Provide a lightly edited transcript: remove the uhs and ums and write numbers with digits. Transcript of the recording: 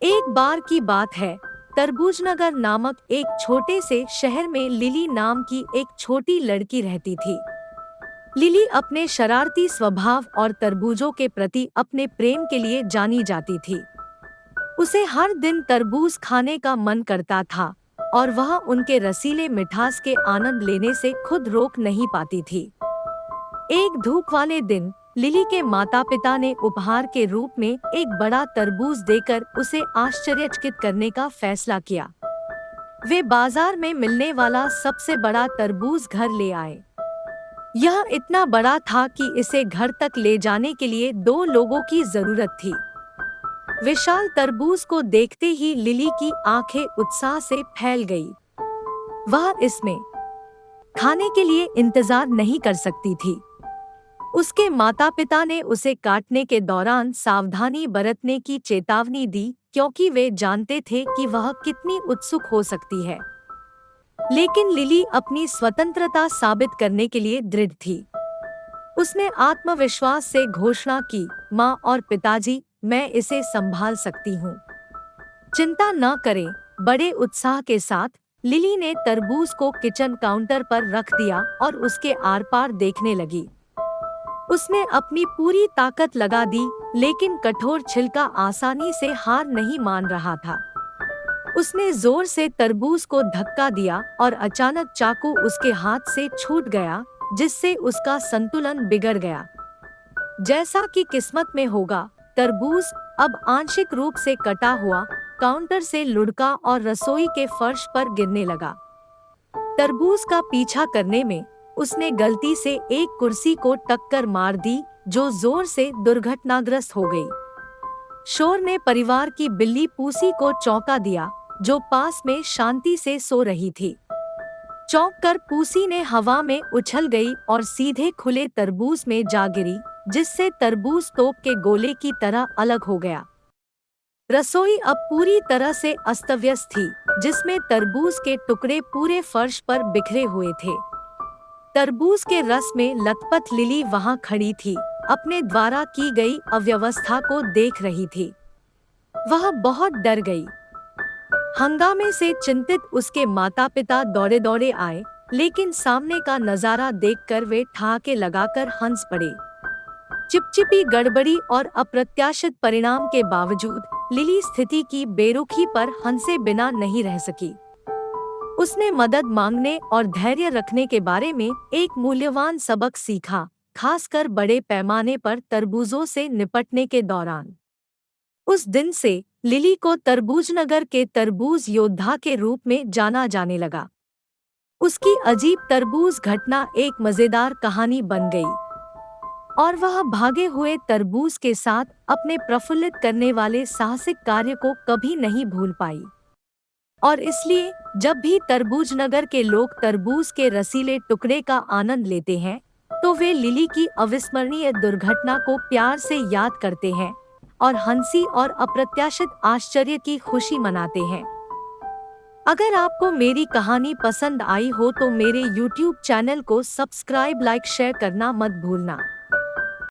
एक बार की बात है, तरबूजनगर नामक एक छोटे से शहर में लिली नाम की एक छोटी लड़की रहती थी। लिली अपने शरारती स्वभाव और तरबूजों के प्रति अपने प्रेम के लिए जानी जाती थी। उसे हर दिन तरबूज खाने का मन करता था और वह उनके रसीले मिठास के आनंद लेने से खुद रोक नहीं पाती थी। एक धूप वाले दिन लिली के माता-पिता ने उपहार के रूप में एक बड़ा तरबूज देकर उसे आश्चर्यचकित करने का फैसला किया। वे बाजार में मिलने वाला सबसे बड़ा तरबूज घर ले आए। यह इतना बड़ा था कि इसे घर तक ले जाने के लिए 2 लोगों की जरूरत थी। विशाल तरबूज को देखते ही लिली की आंखें उत्साह से फैल गई। वह इसमें खाने के लिए इंतजार नहीं कर सकती थी। उसके माता-पिता ने उसे काटने के दौरान सावधानी बरतने की चेतावनी दी, क्योंकि वे जानते थे कि वह कितनी उत्सुक हो सकती है। लेकिन लिली अपनी स्वतंत्रता साबित करने के लिए दृढ़ थी। उसने आत्मविश्वास से घोषणा की, माँ और पिताजी, मैं इसे संभाल सकती हूँ। चिंता न करें। बड़े उत्साह के साथ लिली ने तरबूज को किचन काउंटर पर रख दिया और उसके आर पार देखने लगी। उसने अपनी पूरी ताकत लगा दी, लेकिन कठोर छिलका आसानी से हार नहीं मान रहा था। उसने जोर से तरबूज को धक्का दिया और अचानक चाकू उसके हाथ से छूट गया, जिससे उसका संतुलन बिगड़ गया। जैसा कि किस्मत में होगा, तरबूज अब आंशिक रूप से कटा हुआ काउंटर से लुढ़का और रसोई के फर्श पर गिरने लगा। तरबूज का पीछा करने में उसने गलती से एक कुर्सी को टक्कर मार दी, जो जोर से दुर्घटनाग्रस्त हो गई। शोर ने परिवार की बिल्ली पूसी को चौंका दिया, जो पास में शांति से सो रही थी। चौंककर पूसी ने हवा में उछल गई और सीधे खुले तरबूज में जा गिरी, जिससे तरबूज तोप के गोले की तरह अलग हो गया। रसोई अब पूरी तरह से अस्त-व्यस्त थी, जिसमें तरबूज के टुकड़े पूरे फर्श पर बिखरे हुए थे। तरबूज के रस में लथपथ लिली वहां खड़ी थी, अपने द्वारा की गई अव्यवस्था को देख रही थी। वह बहुत डर गई। हंगामे से चिंतित उसके माता-पिता दौड़े दौड़े आए, लेकिन सामने का नजारा देखकर वे ठहाके लगाकर हंस पड़े। चिपचिपी गड़बड़ी और अप्रत्याशित परिणाम के बावजूद लिली स्थिति की बेरुखी पर हंसे बिना नहीं रह सकी। उसने मदद मांगने और धैर्य रखने के बारे में एक मूल्यवान सबक सीखा, खासकर बड़े पैमाने पर तरबूजों से निपटने के दौरान। उस दिन से लिली को तरबूजनगर के तरबूज योद्धा के रूप में जाना जाने लगा। उसकी अजीब तरबूज घटना एक मजेदार कहानी बन गई और वह भागे हुए तरबूज के साथ अपने प्रफुल्लित करने वाले साहसिक कार्य को कभी नहीं भूल पाई। और इसलिए जब भी तरबूजनगर के लोग तरबूज के रसीले टुकड़े का आनंद लेते हैं, तो वे लिली की अविस्मरणीय दुर्घटना को प्यार से याद करते हैं और हंसी और अप्रत्याशित आश्चर्य की खुशी मनाते हैं। अगर आपको मेरी कहानी पसंद आई हो तो मेरे YouTube चैनल को सब्सक्राइब, लाइक, शेयर करना मत भूलना।